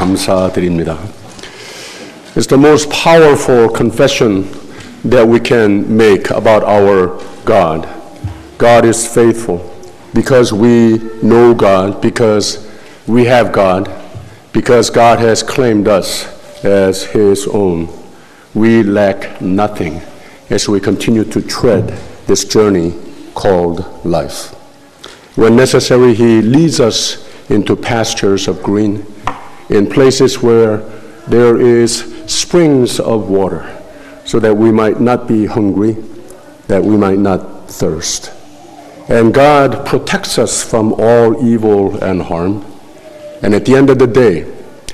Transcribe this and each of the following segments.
감사드립니다. It's the most powerful confession that we can make about our God. God is faithful because we know God, because we have God, because God has claimed us as His own. We lack nothing as we continue to tread this journey called life. When necessary, He leads us into pastures of green, in places where there is springs of water, so that we might not be hungry, that we might not thirst. And God protects us from all evil and harm. And at the end of the day,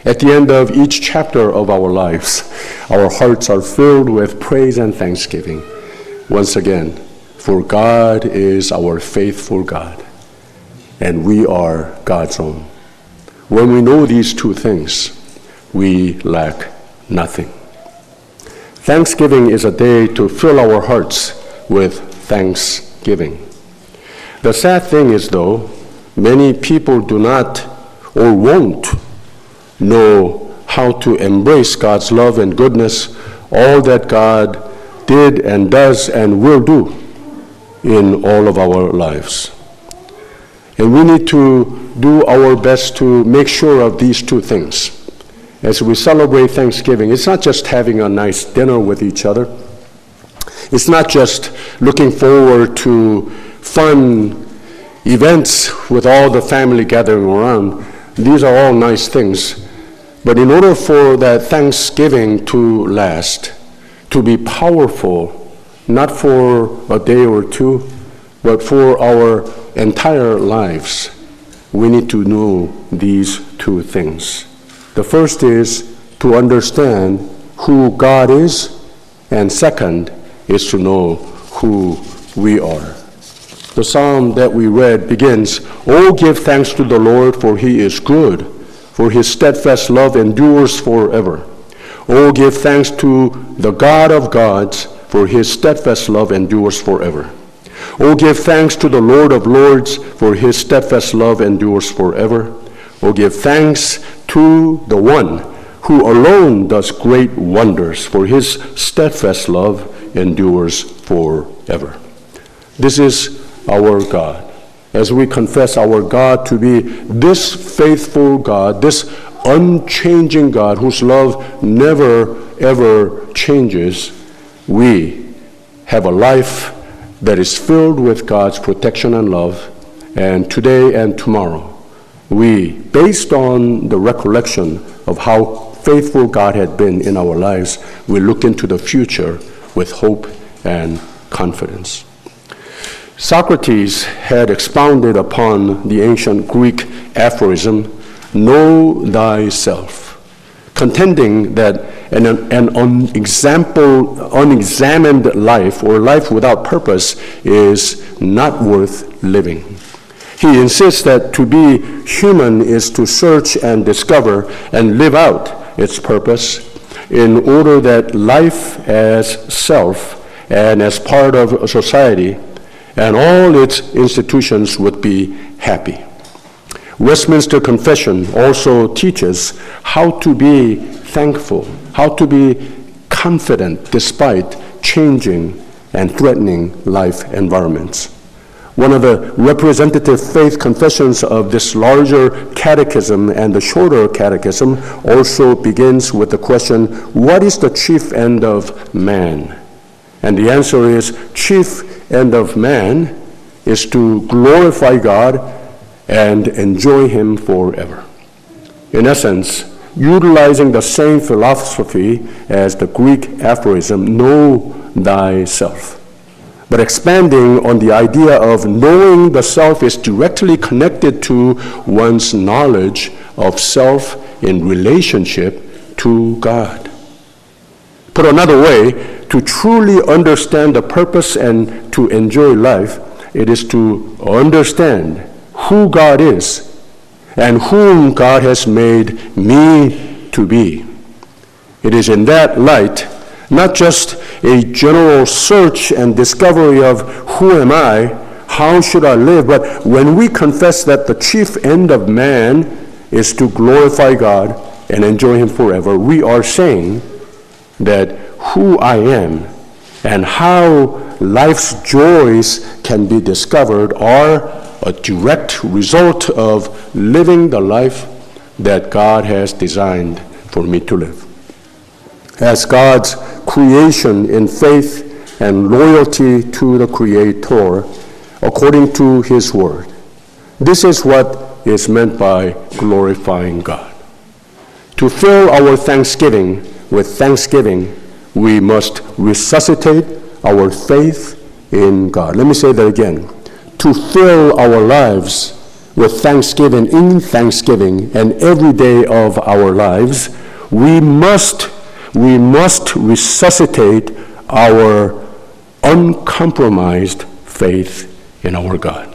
at the end of each chapter of our lives, our hearts are filled with praise and thanksgiving. Once again, for God is our faithful God, and we are God's own. When we know these two things, we lack nothing. Thanksgiving is a day to fill our hearts with thanksgiving. The sad thing is, though, many people do not or won't know how to embrace God's love and goodness, all that God did and does and will do in all of our lives. And we need to do our best to make sure of these two things. As we celebrate Thanksgiving, it's not just having a nice dinner with each other. It's not just looking forward to fun events with all the family gathering around. These are all nice things. But in order for that Thanksgiving to last, to be powerful, not for a day or two, but for our entire lives, we need to know these two things. The first is to understand who God is, and second is to know who we are. The psalm that we read begins, "Oh, give thanks to the Lord, for He is good, for His steadfast love endures forever. Oh, give thanks to the God of gods, for His steadfast love endures forever. Oh, give thanks to the Lord of lords, for His steadfast love endures forever. Oh, give thanks to the one who alone does great wonders, for His steadfast love endures forever." This is our God. As we confess our God to be this faithful God, this unchanging God whose love never ever changes, we have a life that is filled with God's protection and love. And today and tomorrow, we, based on the recollection of how faithful God had been in our lives, we look into the future with hope and confidence. Socrates had expounded upon the ancient Greek aphorism, "Know thyself," contending that an unexamined life or life without purpose is not worth living. He insists that to be human is to search and discover and live out its purpose in order that life as self and as part of society and all its institutions would be happy. Westminster Confession also teaches how to be thankful, how to be confident despite changing and threatening life environments. One of the representative faith confessions of this larger catechism and the shorter catechism also begins with the question, what is the chief end of man? And the answer is, chief end of man is to glorify God and enjoy Him forever. In essence, utilizing the same philosophy as the Greek aphorism, "Know thyself," but expanding on the idea of knowing the self is directly connected to one's knowledge of self in relationship to God. Put another way, to truly understand the purpose and to enjoy life, it is to understand who God is and whom God has made me to be. It is in that light, not just a general search and discovery of who am I, how should I live, but when we confess that the chief end of man is to glorify God and enjoy Him forever, we are saying that who I am and how life's joys can be discovered are a direct result of living the life that God has designed for me to live. As God's creation in faith and loyalty to the Creator according to His Word. This is what is meant by glorifying God. To fill our thanksgiving with thanksgiving, we must resuscitate our faith in God. Let me say that again. To fill our lives with thanksgiving in thanksgiving and every day of our lives, we must resuscitate our uncompromised faith in our God.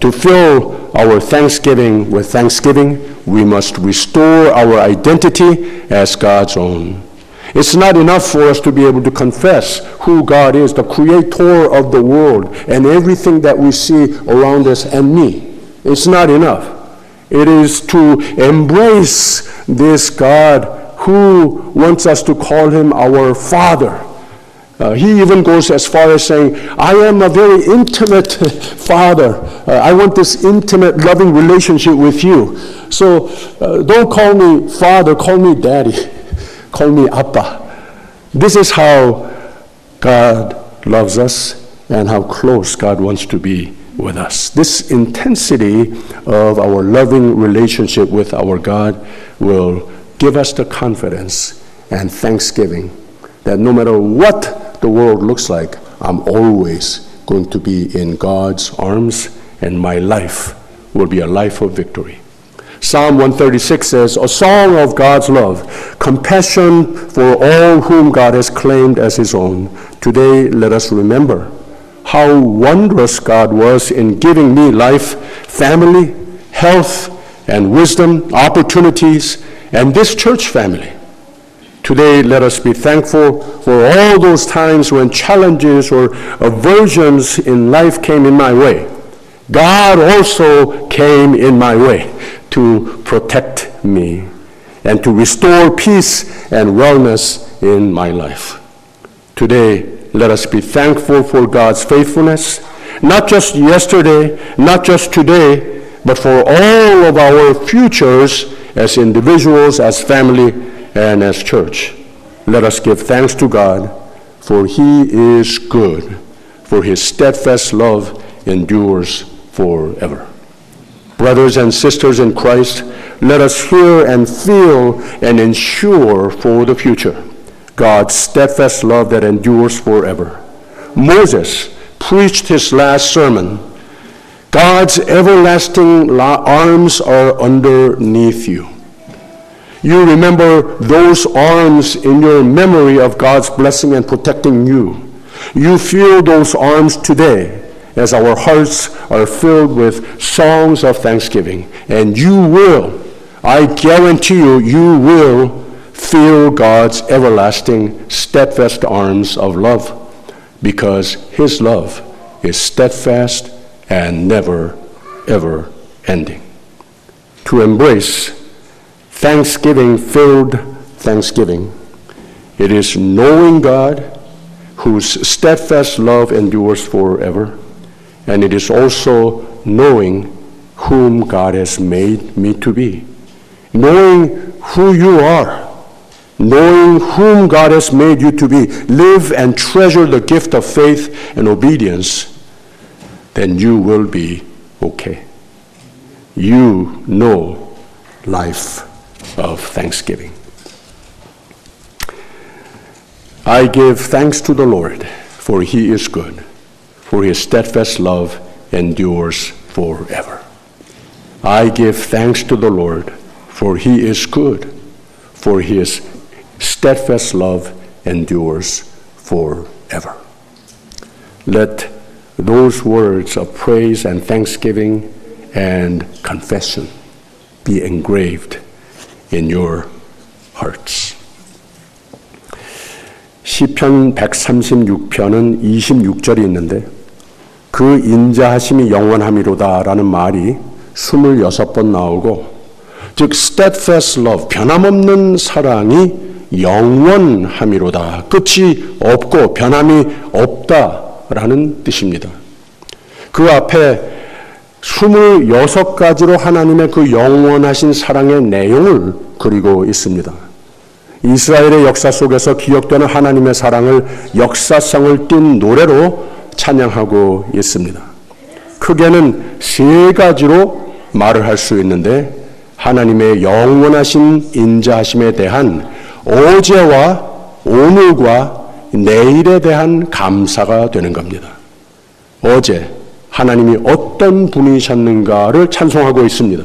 To fill our thanksgiving with thanksgiving, we must restore our identity as God's own. It's not enough for us to be able to confess who God is, the creator of the world and everything that we see around us and me. It's not enough. It is to embrace this God who wants us to call Him our Father. He even goes as far as saying, I am a very intimate Father. I want this intimate, loving relationship with you. So don't call me Father, call me Daddy. Call me Appa. This is how God loves us and how close God wants to be with us. This intensity of our loving relationship with our God will give us the confidence and thanksgiving that no matter what the world looks like, I'm always going to be in God's arms and my life will be a life of victory. Psalm 136 says, a song of God's love, compassion for all whom God has claimed as His own. Today, let us remember how wondrous God was in giving me life, family, health, and wisdom, opportunities, and this church family. Today, let us be thankful for all those times when challenges or aversions in life came in my way. God also came in my way to protect me and to restore peace and wellness in my life. Today, let us be thankful for God's faithfulness, not just yesterday, not just today, but for all of our futures as individuals, as family, and as church. Let us give thanks to God, for He is good, for His steadfast love endures forever. Brothers and sisters in Christ, let us hear and feel and ensure for the future God's steadfast love that endures forever. Moses preached his last sermon. God's everlasting arms are underneath you. You remember those arms in your memory of God's blessing and protecting you. You feel those arms today as our hearts are filled with songs of thanksgiving. And you will, I guarantee you, you will feel God's everlasting, steadfast arms of love, because His love is steadfast and never, ever ending. To embrace thanksgiving-filled thanksgiving, it is knowing God, whose steadfast love endures forever, and it is also knowing whom God has made me to be. Knowing who you are, knowing whom God has made you to be, live and treasure the gift of faith and obedience, then you will be okay. You know life of thanksgiving. I give thanks to the Lord, for He is good, for His steadfast love endures forever. I give thanks to the Lord, for He is good, for His steadfast love endures forever. Let those words of praise and thanksgiving and confession be engraved in your hearts. 시편 136편은 26절이 있는데 그 인자하심이 영원함이로다라는 말이 26번 나오고 즉 steadfast love, 변함없는 사랑이 영원함이로다. 끝이 없고 변함이 없다라는 뜻입니다. 그 앞에 26가지로 하나님의 그 영원하신 사랑의 내용을 그리고 있습니다. 이스라엘의 역사 속에서 기억되는 하나님의 사랑을 역사성을 띤 노래로 찬양하고 있습니다. 크게는 3가지로 말을 할 수 있는데, 하나님의 영원하신 인자하심에 대한 어제와 오늘과 내일에 대한 감사가 되는 겁니다. 어제 하나님이 어떤 분이셨는가를 찬송하고 있습니다.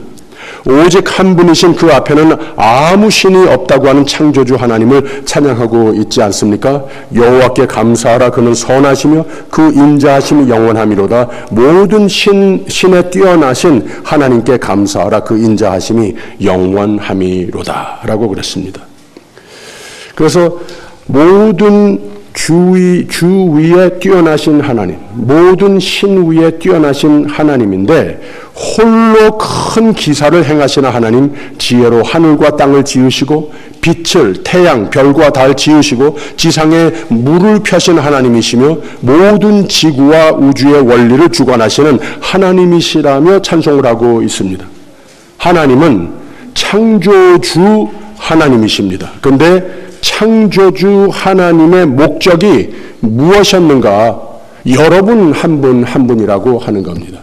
오직 한 분이신 그 앞에는 아무 신이 없다고 하는 창조주 하나님을 찬양하고 있지 않습니까? 여호와께 감사하라, 그는 선하시며 그 인자하심이 영원함이로다. 모든 신에 뛰어나신 하나님께 감사하라, 그 인자하심이 영원함이로다 라고 그랬습니다. 그래서 모든 주 위에 뛰어나신 하나님, 모든 신 위에 뛰어나신 하나님인데, 홀로 큰 기사를 행하시는 하나님, 지혜로 하늘과 땅을 지으시고 빛을, 태양, 별과 달 지으시고 지상에 물을 펴신 하나님이시며 모든 지구와 우주의 원리를 주관하시는 하나님이시라며 찬송을 하고 있습니다. 하나님은 창조주 하나님이십니다. 그런데 창조주 하나님의 목적이 무엇이었는가? 여러분 한 분 한 분이라고 하는 겁니다.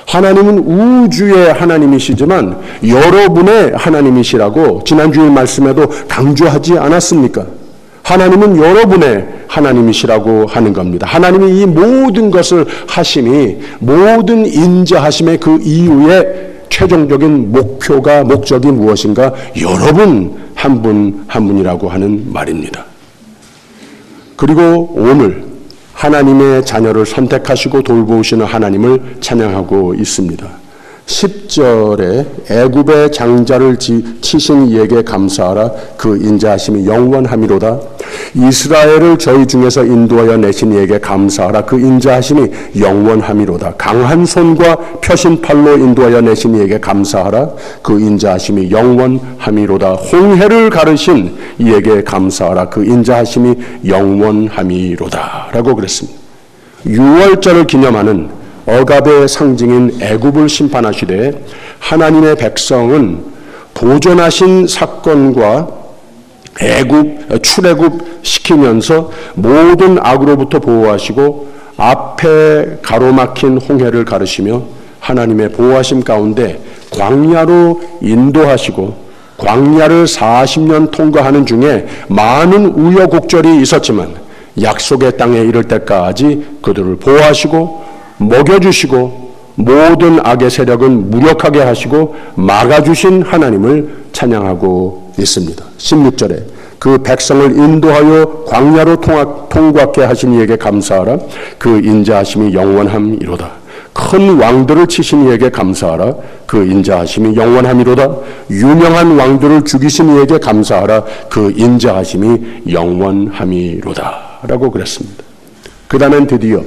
하나님은 우주의 하나님이시지만 여러분의 하나님이시라고 지난주일 말씀에도 강조하지 않았습니까? 하나님은 여러분의 하나님이시라고 하는 겁니다. 하나님이 이 모든 것을 하심이, 모든 인자하심의 그 이후에 최종적인 목적이 무엇인가? 여러분 한 분 한 분이라고 하는 말입니다. 그리고 오늘 하나님의 자녀를 선택하시고 돌보시는 하나님을 찬양하고 있습니다. 10절에 애굽의 장자를 치신 이에게 감사하라, 그 인자하심이 영원함이로다. 이스라엘을 저희 중에서 인도하여 내신 이에게 감사하라, 그 인자하심이 영원함이로다. 강한 손과 펴신 팔로 인도하여 내신 이에게 감사하라, 그 인자하심이 영원함이로다. 홍해를 가르신 이에게 감사하라, 그 인자하심이 영원함이로다 라고 그랬습니다. 6월절을 기념하는 억압의 상징인 애굽을 심판하시되, 하나님의 백성은 보존하신 사건과 출애굽 시키면서 모든 악으로부터 보호하시고 앞에 가로막힌 홍해를 가르시며 하나님의 보호하심 가운데 광야로 인도하시고, 광야를 40년 통과하는 중에 많은 우여곡절이 있었지만 약속의 땅에 이를 때까지 그들을 보호하시고 먹여주시고 모든 악의 세력은 무력하게 하시고 막아주신 하나님을 찬양하고 있습니다. 16절에 그 백성을 인도하여 광야로 통과케 하신 이에게 감사하라, 그 인자하심이 영원함이로다. 큰 왕들을 치신 이에게 감사하라, 그 인자하심이 영원함이로다. 유명한 왕들을 죽이신 이에게 감사하라, 그 인자하심이 영원함이로다 라고 그랬습니다. 그 다음엔 드디어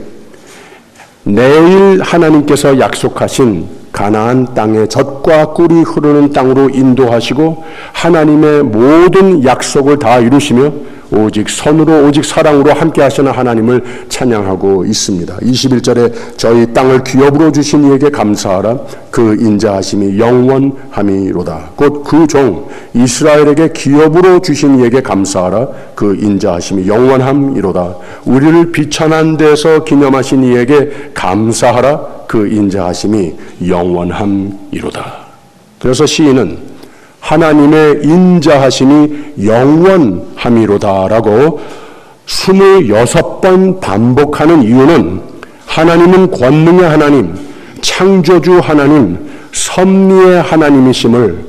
내일 하나님께서 약속하신 가나안 땅의 젖과 꿀이 흐르는 땅으로 인도하시고 하나님의 모든 약속을 다 이루시며 오직 선으로 오직 사랑으로 함께 하시는 하나님을 찬양하고 있습니다. 21절에 저희 땅을 기업으로 주신 이에게 감사하라, 그 인자하심이 영원함이로다. 곧 그 종 이스라엘에게 기업으로 주신 이에게 감사하라, 그 인자하심이 영원함이로다. 우리를 비천한 데서 기념하신 이에게 감사하라, 그 인자하심이 영원함이로다. 그래서 시인은 하나님의 인자하심이 영원함이로다라고 26번 반복하는 이유는 하나님은 권능의 하나님, 창조주 하나님, 섭리의 하나님이심을,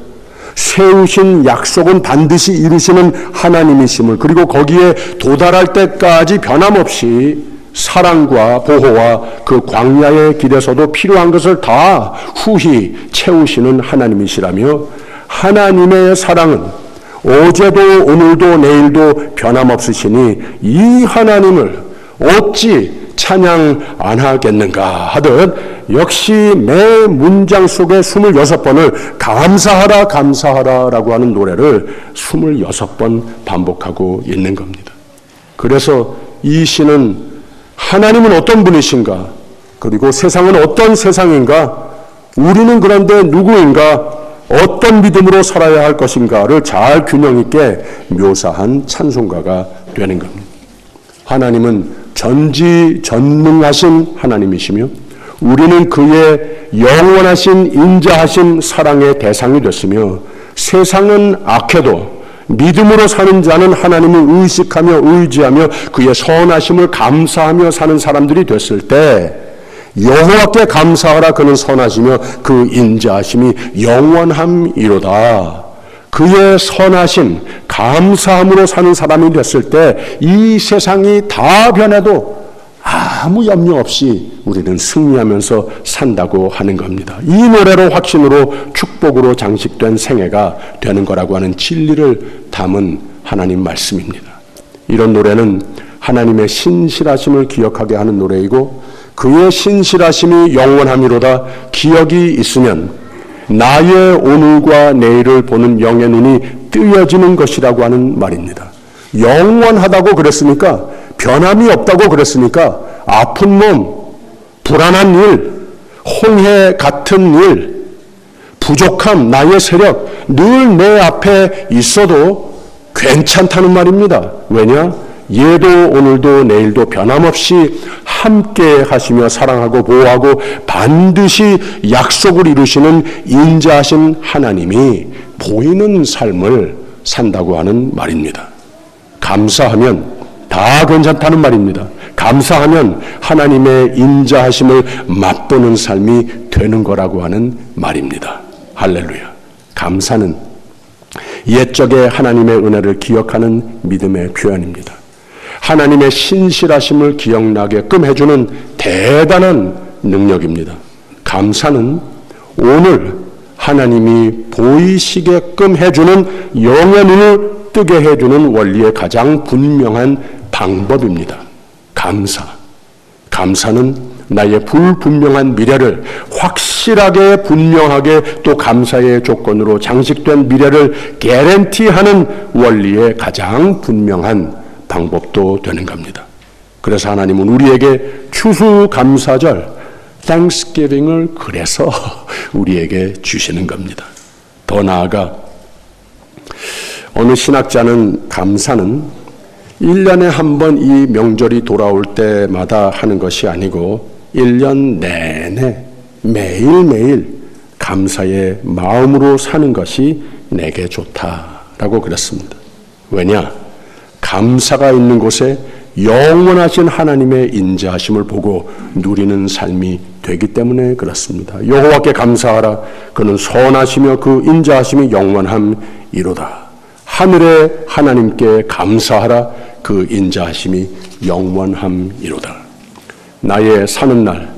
세우신 약속은 반드시 이루시는 하나님이심을, 그리고 거기에 도달할 때까지 변함없이 사랑과 보호와 그 광야의 길에서도 필요한 것을 다 후히 채우시는 하나님이시라며, 하나님의 사랑은 어제도 오늘도 내일도 변함없으시니 이 하나님을 어찌 찬양 안 하겠는가 하듯 역시 매 문장 속에 26번을 감사하라 감사하라 라고 하는 노래를 26번 반복하고 있는 겁니다. 그래서 이 시는 하나님은 어떤 분이신가, 그리고 세상은 어떤 세상인가, 우리는 그런데 누구인가, 어떤 믿음으로 살아야 할 것인가를 잘 균형 있게 묘사한 찬송가가 되는 겁니다. 하나님은 전지전능하신 하나님이시며 우리는 그의 영원하신 인자하신 사랑의 대상이 됐으며 세상은 악해도 믿음으로 사는 자는 하나님을 의식하며 의지하며 그의 선하심을 감사하며 사는 사람들이 됐을 때 여호와께 감사하라 그는 선하시며 그 인자하심이 영원함이로다. 그의 선하심, 감사함으로 사는 사람이 됐을 때 이 세상이 다 변해도 아무 염려 없이 우리는 승리하면서 산다고 하는 겁니다. 이 노래로 확신으로 축복으로 장식된 생애가 되는 거라고 하는 진리를 담은 하나님 말씀입니다. 이런 노래는 하나님의 신실하심을 기억하게 하는 노래이고 그의 신실하심이 영원함이로다. 기억이 있으면 나의 오늘과 내일을 보는 영의 눈이 뜨여지는 것이라고 하는 말입니다. 영원하다고 그랬으니까, 변함이 없다고 그랬으니까 아픈 몸, 불안한 일, 홍해 같은 일, 부족함, 나의 세력 늘 내 앞에 있어도 괜찮다는 말입니다. 왜냐? 얘도 오늘도 내일도 변함없이 함께 하시며 사랑하고 보호하고 반드시 약속을 이루시는 인자하신 하나님이 보이는 삶을 산다고 하는 말입니다. 감사하면 다 괜찮다는 말입니다. 감사하면 하나님의 인자하심을 맛보는 삶이 되는 거라고 하는 말입니다. 할렐루야. 감사는 옛적의 하나님의 은혜를 기억하는 믿음의 표현입니다. 하나님의 신실하심을 기억나게끔 해주는 대단한 능력입니다. 감사는 오늘 하나님이 보이시게끔 해주는 영의 눈을 뜨게 해주는 원리의 가장 분명한 방법입니다. 감사는 나의 불분명한 미래를 확실하게 분명하게 또 감사의 조건으로 장식된 미래를 개런티하는 원리의 가장 분명한 방법도 되는 겁니다. 그래서 하나님은 우리에게 추수감사절 Thanksgiving을 그래서 우리에게 주시는 겁니다. 더 나아가 어느 신학자는 감사는 1년에 한 번 이 명절이 돌아올 때마다 하는 것이 아니고 1년 내내 매일매일 감사의 마음으로 사는 것이 내게 좋다라고 그랬습니다. 왜냐? 감사가 있는 곳에 영원하신 하나님의 인자하심을 보고 누리는 삶이 되기 때문에 그렇습니다. 여호와께 감사하라. 그는 선하시며 그 인자하심이 영원함이로다. 하늘의 하나님께 감사하라. 그 인자하심이 영원함이로다. 나의 사는 날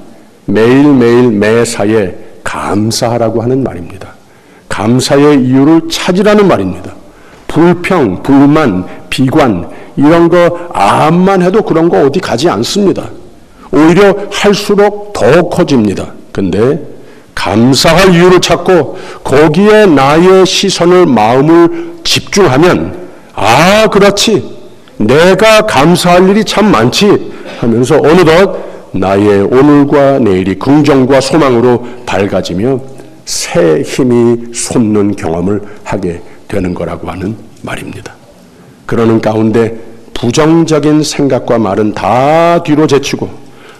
매일매일 매사에 감사하라고 하는 말입니다. 감사의 이유를 찾으라는 말입니다. 불평, 불만, 비관 이런 거 암만 해도 그런 거 어디 가지 않습니다. 오히려 할수록 더 커집니다. 근데 감사할 이유를 찾고 거기에 나의 시선을 마음을 집중하면 아 그렇지 내가 감사할 일이 참 많지 하면서 어느덧 나의 오늘과 내일이 긍정과 소망으로 밝아지며 새 힘이 솟는 경험을 하게 되는 거라고 하는 말입니다. 그러는 가운데 부정적인 생각과 말은 다 뒤로 제치고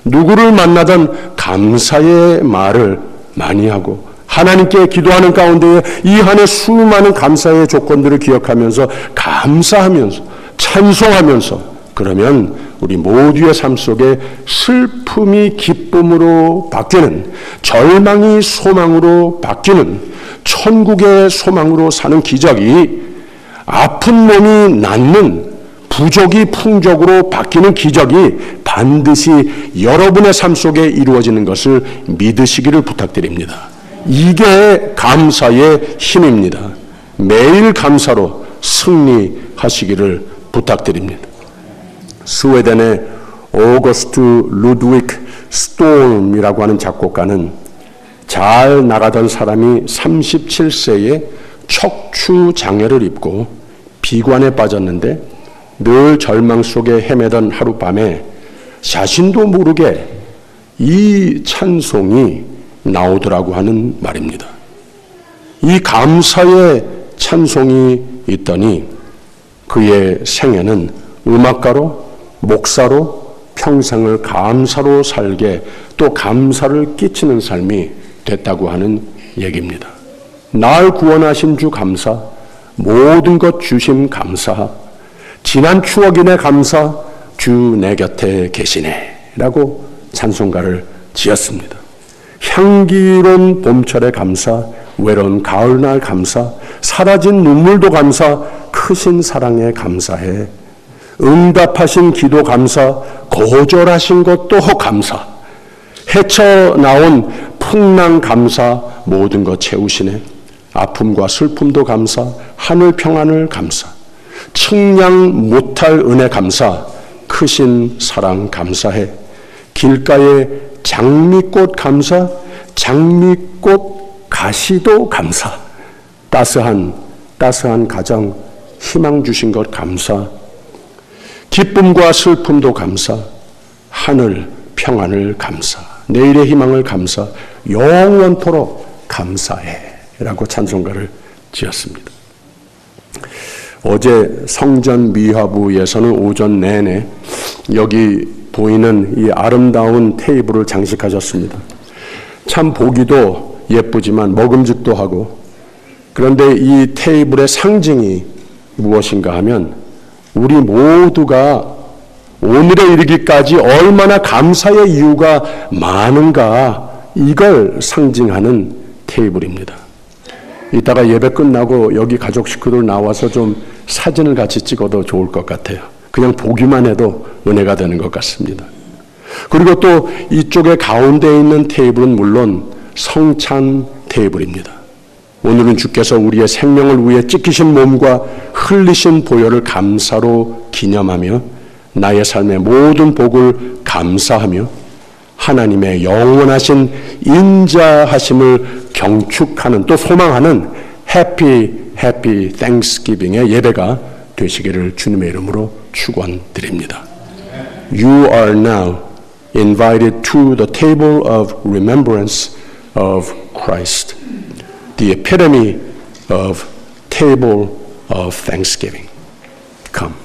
누구를 만나든 감사의 말을 많이 하고 하나님께 기도하는 가운데 이 한 해 수많은 감사의 조건들을 기억하면서 감사하면서 찬송하면서 그러면 우리 모두의 삶 속에 슬픔이 기쁨으로 바뀌는 절망이 소망으로 바뀌는 천국의 소망으로 사는 기적이 아픈 몸이 낫는 부족이 풍족으로 바뀌는 기적이 반드시 여러분의 삶 속에 이루어지는 것을 믿으시기를 부탁드립니다. 이게 감사의 힘입니다. 매일 감사로 승리하시기를 부탁드립니다. 스웨덴의 오거스트 루드위크 스톰이라고 하는 작곡가는 잘 나가던 사람이 37세에 척추 장애를 입고 비관에 빠졌는데 늘 절망 속에 헤매던 하룻밤에 자신도 모르게 이 찬송이 나오더라고 하는 말입니다. 이 감사의 찬송이 있더니 그의 생애는 음악가로, 목사로 평생을 감사로 살게 또 감사를 끼치는 삶이 됐다고 하는 얘기입니다. 날 구원하신 주 감사, 모든 것 주심 감사, 지난 추억이네 감사, 주 내 곁에 계시네 라고 찬송가를 지었습니다. 향기로운 봄철의 감사, 외로운 가을날 감사, 사라진 눈물도 감사, 크신 사랑에 감사해. 응답하신 기도 감사, 거절하신 것도 감사. 헤쳐나온 풍랑 감사, 모든 것 채우시네. 아픔과 슬픔도 감사, 하늘 평안을 감사. 측량 못할 은혜 감사, 크신 사랑 감사해. 길가에 장미꽃 감사, 장미꽃 가시도 감사. 따스한 가정 희망 주신 것 감사. 기쁨과 슬픔도 감사. 하늘 평안을 감사. 내일의 희망을 감사. 영원토록 감사해 라고 찬송가를 지었습니다. 어제 성전 미화부에서는 오전 내내 여기 보이는 이 아름다운 테이블을 장식하셨습니다. 참 보기도 예쁘지만 먹음직도 하고, 그런데 이 테이블의 상징이 무엇인가 하면 우리 모두가 오늘에 이르기까지 얼마나 감사의 이유가 많은가, 이걸 상징하는 테이블입니다. 이따가 예배 끝나고 여기 가족 식구들 나와서 좀 사진을 같이 찍어도 좋을 것 같아요. 그냥 보기만 해도 은혜가 되는 것 같습니다. 그리고 또 이쪽에 가운데 있는 테이블은 물론 성찬 테이블입니다. 오늘은 주께서 우리의 생명을 위해 찢기신 몸과 흘리신 보혈을 감사로 기념하며 나의 삶의 모든 복을 감사하며 하나님의 영원하신 인자하심을 경축하는 또 소망하는 해피 땡스기빙의 예배가 되시기를 주님의 이름으로 축원드립니다. You are now invited to the table of remembrance of Christ, the epitome of table of thanksgiving. Come.